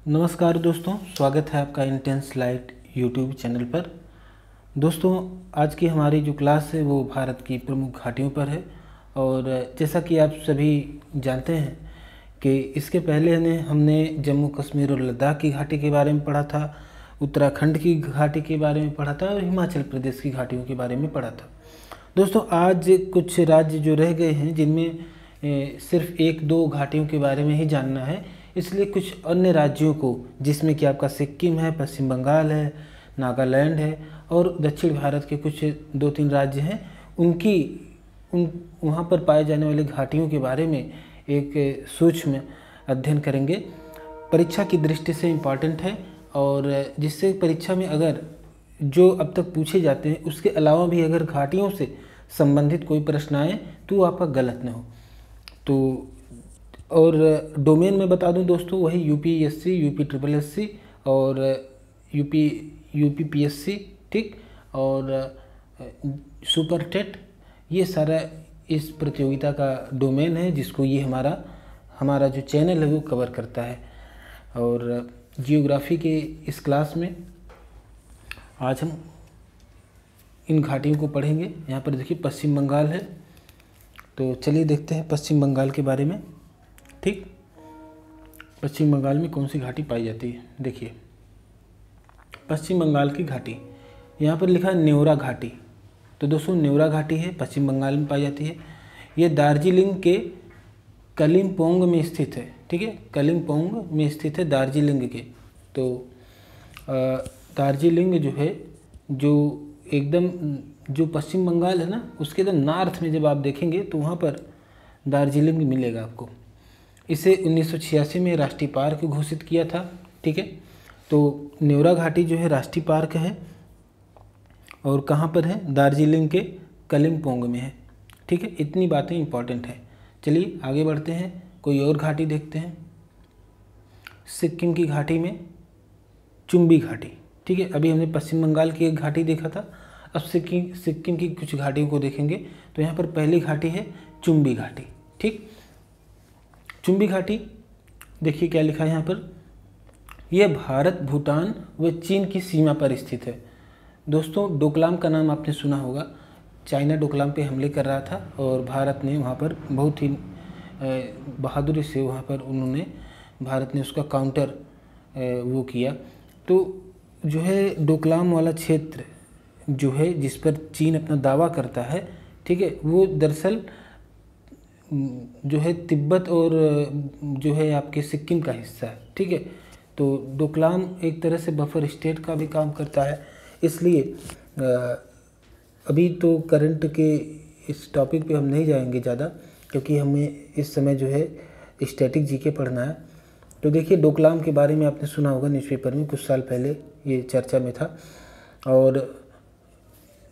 नमस्कार दोस्तों, स्वागत है आपका इंटेंस लाइट यूट्यूब चैनल पर। दोस्तों, आज की हमारी जो क्लास है वो भारत की प्रमुख घाटियों पर है। और जैसा कि आप सभी जानते हैं कि इसके पहले हमने जम्मू कश्मीर और लद्दाख की घाटी के बारे में पढ़ा था, उत्तराखंड की घाटी के बारे में पढ़ा था और हिमाचल प्रदेश की घाटियों के बारे में पढ़ा था। दोस्तों, आज कुछ राज्य जो रह गए हैं जिनमें सिर्फ एक दो घाटियों के बारे में ही जानना है, इसलिए कुछ अन्य राज्यों को, जिसमें कि आपका सिक्किम है, पश्चिम बंगाल है, नागालैंड है और दक्षिण भारत के कुछ दो तीन राज्य हैं, वहाँ पर पाए जाने वाली घाटियों के बारे में एक सूक्ष्म अध्ययन करेंगे। परीक्षा की दृष्टि से इम्पॉर्टेंट है और जिससे परीक्षा में अगर जो अब तक पूछे जाते हैं उसके अलावा भी अगर घाटियों से संबंधित कोई प्रश्न आए तो आपका गलत न हो। तो और डोमेन में बता दूं दोस्तों, वही यूपीएससी, यूपी ट्रिपल एससी और यूपीपीएससी, ठीक, और सुपर टेट, ये सारा इस प्रतियोगिता का डोमेन है जिसको ये हमारा जो चैनल है वो कवर करता है। और जियोग्राफी के इस क्लास में आज हम इन घाटियों को पढ़ेंगे। यहाँ पर देखिए पश्चिम बंगाल है, तो चलिए देखते हैं पश्चिम बंगाल के बारे में। ठीक, पश्चिम बंगाल में कौन सी घाटी पाई जाती है? देखिए पश्चिम बंगाल की घाटी, यहाँ पर लिखा है न्योरा घाटी। तो दोस्तों न्योरा घाटी है, पश्चिम बंगाल में पाई जाती है। ये दार्जिलिंग के कलिम्पोंग में स्थित है। ठीक है, कलिम्पोंग में स्थित है दार्जिलिंग के। तो दार्जिलिंग जो है, जो एकदम जो पश्चिम बंगाल है ना, उसके एकदम नॉर्थ में जब आप देखेंगे तो वहाँ पर दार्जिलिंग मिलेगा आपको। इसे 1986 में राष्ट्रीय पार्क घोषित किया था। ठीक है, तो न्योरा घाटी जो है राष्ट्रीय पार्क है और कहाँ पर है? दार्जिलिंग के कलिम्पोंग में है। ठीक है, इतनी बातें इंपॉर्टेंट है। चलिए आगे बढ़ते हैं, कोई और घाटी देखते हैं। सिक्किम की घाटी में चुम्बी घाटी। ठीक है, अभी हमने पश्चिम बंगाल की एक घाटी देखा था, अब सिक्किम की कुछ घाटियों को देखेंगे। तो यहाँ पर पहली घाटी है चुम्बी घाटी। ठीक, चुम्बी घाटी देखिए क्या लिखा है यहाँ पर, यह भारत, भूटान व चीन की सीमा पर स्थित है। दोस्तों, डोकलाम का नाम आपने सुना होगा। चाइना डोकलाम पे हमले कर रहा था और भारत ने वहाँ पर बहुत ही बहादुरी से वहाँ पर भारत ने उसका काउंटर वो किया। तो जो है डोकलाम वाला क्षेत्र जो है जिस पर चीन अपना दावा करता है, ठीक है, वो दरअसल जो है तिब्बत और जो है आपके सिक्किम का हिस्सा है। ठीक है, तो डोकलाम एक तरह से बफर स्टेट का भी काम करता है। इसलिए अभी तो करंट के इस टॉपिक पे हम नहीं जाएंगे ज़्यादा, क्योंकि हमें इस समय जो है स्टैटिक जीके पढ़ना है। तो देखिए डोकलाम के बारे में आपने सुना होगा, न्यूज़पेपर में कुछ साल पहले ये चर्चा में था। और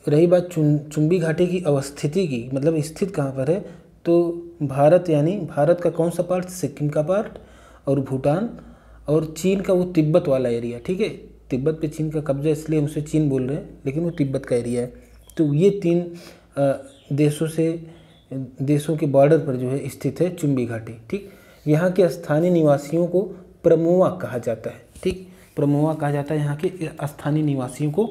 रही बात चुम्बी घाटी की अवस्थिति की, मतलब स्थित कहाँ पर है, तो भारत, यानी भारत का कौन सा पार्ट? सिक्किम का पार्ट, और भूटान और चीन का वो तिब्बत वाला एरिया। ठीक है, तिब्बत पे चीन का कब्जा, इसलिए हम उसे चीन बोल रहे हैं, लेकिन वो तिब्बत का एरिया है। तो ये तीन देशों के बॉर्डर पर जो है स्थित है चुम्बी घाटी। ठीक, यहाँ के स्थानीय निवासियों को प्रमोआ कहा जाता है। ठीक, प्रमोआ कहा जाता है यहाँ के स्थानीय निवासियों को।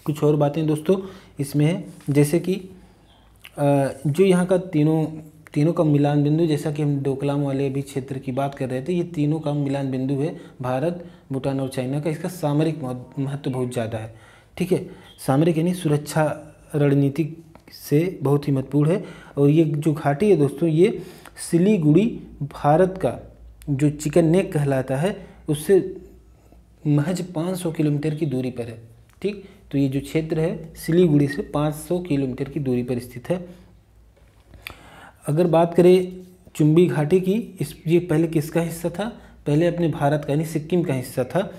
कुछ और बातें दोस्तों इसमें है, जैसे कि जो यहाँ का तीनों का मिलान बिंदु, जैसा कि हम डोकलाम वाले भी क्षेत्र की बात कर रहे थे, ये तीनों का मिलान बिंदु है भारत, भूटान और चाइना का। इसका सामरिक महत्व बहुत ज़्यादा है। ठीक है, सामरिक यानी सुरक्षा रणनीति से बहुत ही महत्वपूर्ण है। और ये जो घाटी है दोस्तों, ये सिलीगुड़ी, भारत का जो चिकन नेक कहलाता है, उससे महज 500 किलोमीटर की दूरी पर है। ठीक, तो ये जो क्षेत्र है सिलीगुड़ी से 500 किलोमीटर की दूरी पर स्थित है। अगर बात करें चुम्बी घाटी की, ये पहले किसका हिस्सा था? पहले अपने भारत का यानी सिक्किम का हिस्सा था।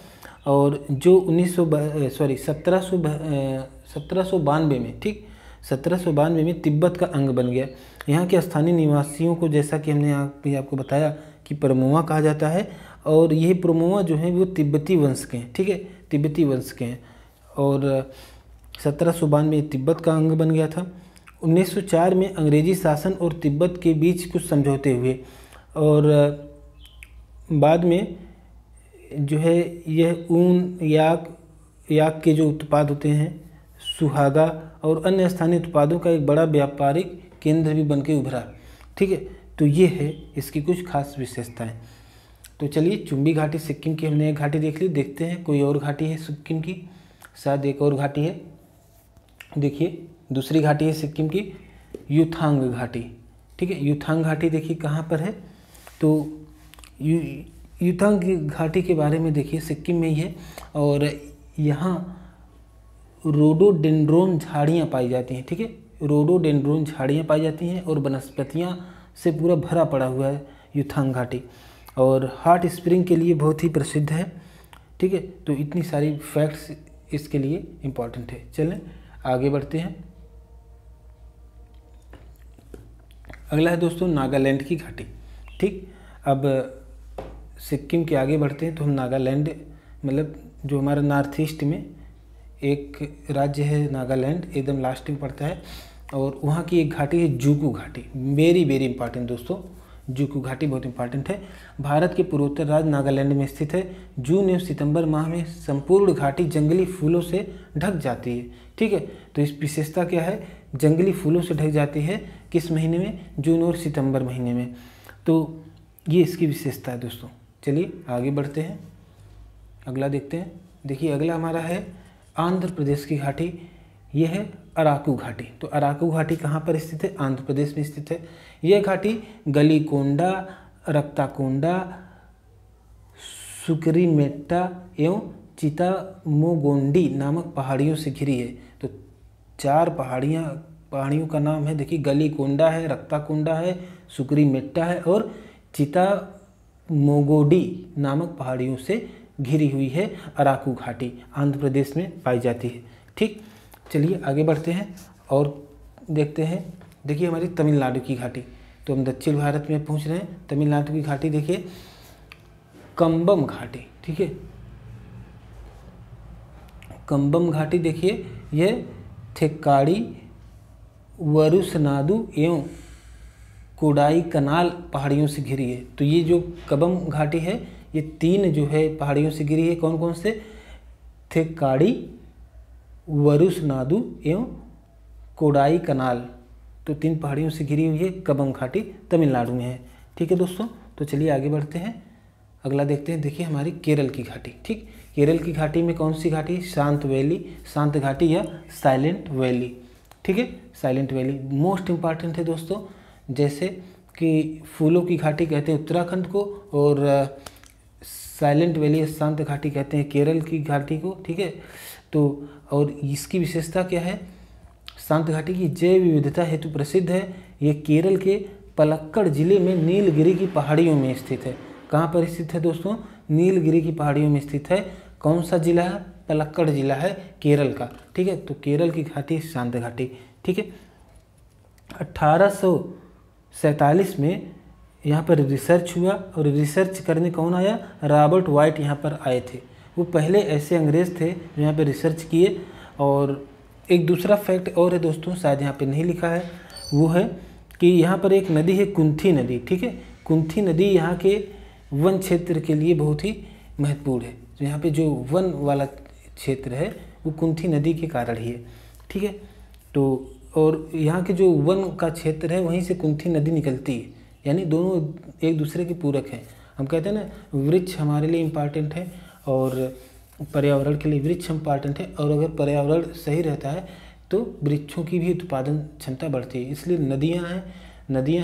और जो 1792 में, ठीक, 1792 में तिब्बत का अंग बन गया। यहाँ के स्थानीय निवासियों को, जैसा कि हमने आपको बताया कि प्रमोआ कहा जाता है, और ये प्रमोआ जो है वो तिब्बती वंश के हैं। ठीक है, तिब्बती वंश के हैं। और 1792 तिब्बत का अंग बन गया था। 1904 में अंग्रेजी शासन और तिब्बत के बीच कुछ समझौते हुए और बाद में जो है यह ऊन, याक के जो उत्पाद होते हैं, सुहागा और अन्य स्थानीय उत्पादों का एक बड़ा व्यापारिक केंद्र भी बन के उभरा। ठीक है, तो ये है इसकी कुछ खास विशेषताएं। तो चलिए, चुम्बी घाटी सिक्किम की हमने एक घाटी देख ली, देखते हैं कोई और घाटी है सिक्किम की, शायद एक और घाटी है। देखिए दूसरी घाटी है सिक्किम की, युथांग घाटी। ठीक है, युथांग घाटी देखिए कहाँ पर है, तो युथांग घाटी के बारे में देखिए सिक्किम में ही है, और यहाँ रोडोडेंड्रोन झाड़ियाँ पाई जाती हैं। ठीक है, रोडोडेंड्रोन झाड़ियाँ पाई जाती हैं और वनस्पतियाँ से पूरा भरा पड़ा हुआ है युथांग घाटी, और हॉट स्प्रिंग के लिए बहुत ही प्रसिद्ध है। ठीक है, तो इतनी सारी फैक्ट्स इसके लिए इम्पॉर्टेंट है। चलें आगे बढ़ते हैं। अगला है दोस्तों नागालैंड की घाटी। ठीक, अब सिक्किम के आगे बढ़ते हैं तो हम नागालैंड, मतलब जो हमारा नॉर्थ ईस्ट में एक राज्य है नागालैंड, एकदम लास्ट में पड़ता है, और वहाँ की एक घाटी है जुकू घाटी। वेरी वेरी इंपॉर्टेंट दोस्तों, जुकू घाटी बहुत इंपॉर्टेंट है। भारत के पूर्वोत्तर राज्य नागालैंड में स्थित है। जून एवं सितंबर माह में संपूर्ण घाटी जंगली फूलों से ढक जाती है। ठीक है, तो इस विशेषता क्या है, जंगली फूलों से ढक जाती है, किस महीने में, जून और सितंबर महीने में। तो ये इसकी विशेषता है दोस्तों। चलिए आगे बढ़ते हैं, अगला देखते हैं। देखिए अगला हमारा है आंध्र प्रदेश की घाटी, ये है अराकू घाटी। तो अराकू घाटी कहाँ पर स्थित है, आंध्र प्रदेश में स्थित है। यह घाटी गलीकोंडा, रक्ताकोंडा, सुकरीमेट्टा एवं चितामोगोंडी नामक पहाड़ियों से घिरी है। तो 4 पहाड़ियों का नाम है, देखिए गलीकोंडा है, रक्ताकोंडा है, सुकरीमेट्टा है और चितामोगोडी नामक पहाड़ियों से घिरी हुई है। अराकू घाटी आंध्र प्रदेश में पाई जाती है। ठीक, चलिए आगे बढ़ते हैं और देखते हैं। देखिए हमारी तमिलनाडु की घाटी, तो हम दक्षिण भारत में पहुंच रहे हैं। तमिलनाडु की घाटी देखिए कंबम घाटी। ठीक है, कंबम घाटी देखिए यह थेक्काड़ी, वरुसनाडु एवं कोडाई कनाल पहाड़ियों से घिरी है। तो ये जो कंबम घाटी है ये 3 जो है पहाड़ियों से घिरी है। कौन कौन से, थेक्काड़ी, वरुसनाडु एवं कोडाई कनाल, तो 3 पहाड़ियों से घिरी हुई है। कंबम घाटी तमिलनाडु में है। ठीक है दोस्तों, तो चलिए आगे बढ़ते हैं, अगला देखते हैं। देखिए हमारी केरल की घाटी। ठीक, केरल की घाटी में कौन सी घाटी, शांत वैली, शांत घाटी या साइलेंट वैली। ठीक है, साइलेंट वैली मोस्ट इम्पॉर्टेंट है दोस्तों। जैसे कि फूलों की घाटी कहते हैं उत्तराखंड को, और साइलेंट वैली शांत घाटी कहते हैं केरल की घाटी को। ठीक है, तो और इसकी विशेषता क्या है, शांत घाटी की जैव विविधता हेतु प्रसिद्ध है। ये केरल के पलक्कड़ जिले में नीलगिरी की पहाड़ियों में स्थित है। कहाँ पर स्थित है दोस्तों, नीलगिरी की पहाड़ियों में स्थित है। कौन सा जिला है, पलक्कड़ जिला है केरल का। ठीक है, तो केरल की घाटी शांत घाटी। ठीक है, 1847 में यहाँ पर रिसर्च हुआ, और रिसर्च करने कौन आया, रॉबर्ट वाइट यहाँ पर आए थे। वो पहले ऐसे अंग्रेज़ थे जो यहाँ पे रिसर्च किए। और एक दूसरा फैक्ट और है दोस्तों, शायद यहाँ पे नहीं लिखा है, वो है कि यहाँ पर एक नदी है कुंथी नदी। ठीक है, कुंथी नदी यहाँ के वन क्षेत्र के लिए बहुत ही महत्वपूर्ण है। तो यहाँ पे जो वन वाला क्षेत्र है वो कुंथी नदी के कारण ही है। ठीक है, तो और यहाँ के जो वन का क्षेत्र है वहीं से कुंथी नदी निकलती है, यानी दोनों एक दूसरे के पूरक हैं। हम कहते हैं ना, वृक्ष हमारे लिए इम्पॉर्टेंट है और पर्यावरण के लिए वृक्ष इम्पॉर्टेंट है, और अगर पर्यावरण सही रहता है तो वृक्षों की भी उत्पादन क्षमता बढ़ती है। इसलिए नदियाँ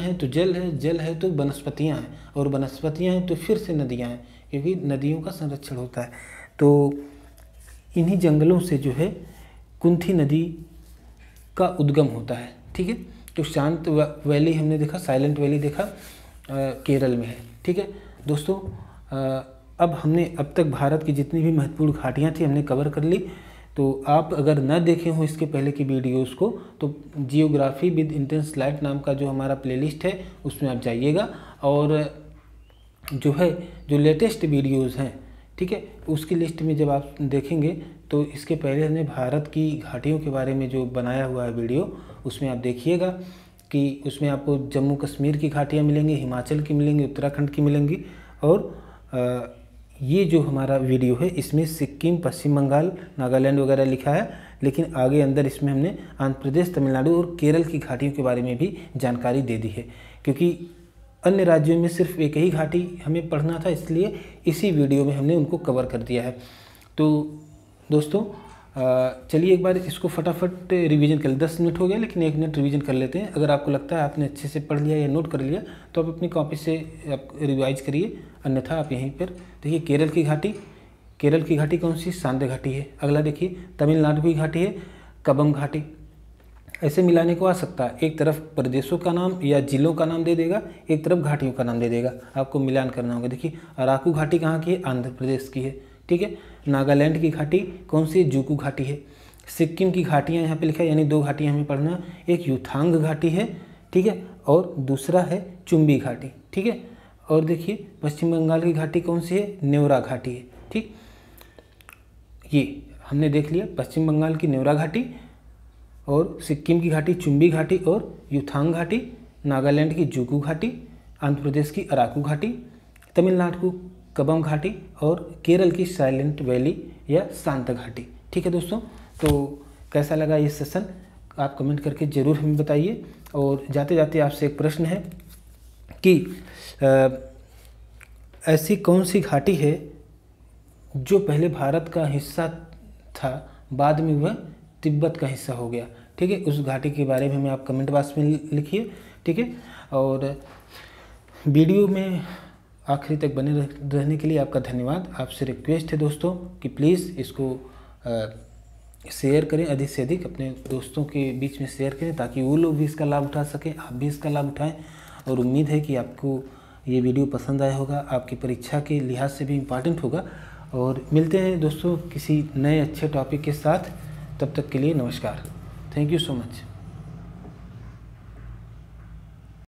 हैं तो जल है तो वनस्पतियाँ हैं, और वनस्पतियाँ हैं तो फिर से नदियाँ हैं, क्योंकि नदियों का संरक्षण होता है। तो इन्हीं जंगलों से जो है कुंथी नदी का उद्गम होता है। ठीक है, तो शांत वैली हमने देखा, साइलेंट वैली देखा, केरल में है। ठीक है दोस्तों, अब हमने अब तक भारत की जितनी भी महत्वपूर्ण घाटियाँ थी हमने कवर कर ली। तो आप अगर न देखे हों इसके पहले की वीडियोस को, तो जियोग्राफी विद इंटेंस लाइट नाम का जो हमारा प्लेलिस्ट है उसमें आप जाइएगा, और जो लेटेस्ट वीडियोस हैं, ठीक है, उसकी लिस्ट में जब आप देखेंगे तो इसके पहले हमने भारत की घाटियों के बारे में जो बनाया हुआ है वीडियो, उसमें आप देखिएगा कि उसमें आपको जम्मू कश्मीर की घाटियाँ मिलेंगी, हिमाचल की मिलेंगी, उत्तराखंड की मिलेंगी, और ये जो हमारा वीडियो है इसमें सिक्किम, पश्चिम बंगाल, नागालैंड वगैरह लिखा है, लेकिन आगे अंदर इसमें हमने आंध्र प्रदेश, तमिलनाडु और केरल की घाटियों के बारे में भी जानकारी दे दी है, क्योंकि अन्य राज्यों में सिर्फ एक ही घाटी हमें पढ़ना था, इसलिए इसी वीडियो में हमने उनको कवर कर दिया है। तो दोस्तों चलिए एक बार इसको फटाफट रिवीजन कर ले। 10 मिनट हो गया, लेकिन 1 मिनट रिवीजन कर लेते हैं। अगर आपको लगता है आपने अच्छे से पढ़ लिया या नोट कर लिया तो आप अपनी कॉपी से आप रिवाइज करिए, अन्यथा आप यहीं पर देखिए। केरल की घाटी कौन सी? सांदे घाटी है। अगला देखिए, तमिलनाडु की घाटी है कबम घाटी। ऐसे मिलाने को आ सकता है, एक तरफ प्रदेशों का नाम या जिलों का नाम दे देगा, एक तरफ घाटियों का नाम दे देगा, आपको मिलान करना होगा। देखिए अराकू घाटी कहाँ की है? आंध्र प्रदेश की है, ठीक है। नागालैंड की घाटी कौन सी है? जूकू घाटी है। सिक्किम की घाटियाँ यहाँ पे लिखा है, यानी 2 घाटियाँ हमें पढ़ना, एक युथांग घाटी है, ठीक है, और दूसरा है चुम्बी घाटी, ठीक है। और देखिए पश्चिम बंगाल की घाटी कौन सी है? नेवरा घाटी है, ठीक। ये हमने देख लिया, पश्चिम बंगाल की नेवरा घाटी और सिक्किम की घाटी चुम्बी घाटी और युथांग घाटी, नागालैंड की जूकू घाटी, आंध्र प्रदेश की अराकू घाटी, तमिलनाडु को कबम घाटी और केरल की साइलेंट वैली या शांत घाटी, ठीक है दोस्तों। तो कैसा लगा ये सेशन आप कमेंट करके ज़रूर हमें बताइए। और जाते जाते आपसे एक प्रश्न है कि ऐसी कौन सी घाटी है जो पहले भारत का हिस्सा था, बाद में वह तिब्बत का हिस्सा हो गया, ठीक है। उस घाटी के बारे में हमें आप कमेंट बॉक्स में लिखिए, ठीक है। और वीडियो में आखिरी तक बने रहने के लिए आपका धन्यवाद। आपसे रिक्वेस्ट है दोस्तों कि प्लीज़ इसको शेयर करें, अधिक से अधिक अपने दोस्तों के बीच में शेयर करें, ताकि वो लोग भी इसका लाभ उठा सकें, आप भी इसका लाभ उठाएं। और उम्मीद है कि आपको ये वीडियो पसंद आया होगा, आपकी परीक्षा के लिहाज से भी इम्पॉर्टेंट होगा। और मिलते हैं दोस्तों किसी नए अच्छे टॉपिक के साथ, तब तक के लिए नमस्कार। Thank you so much.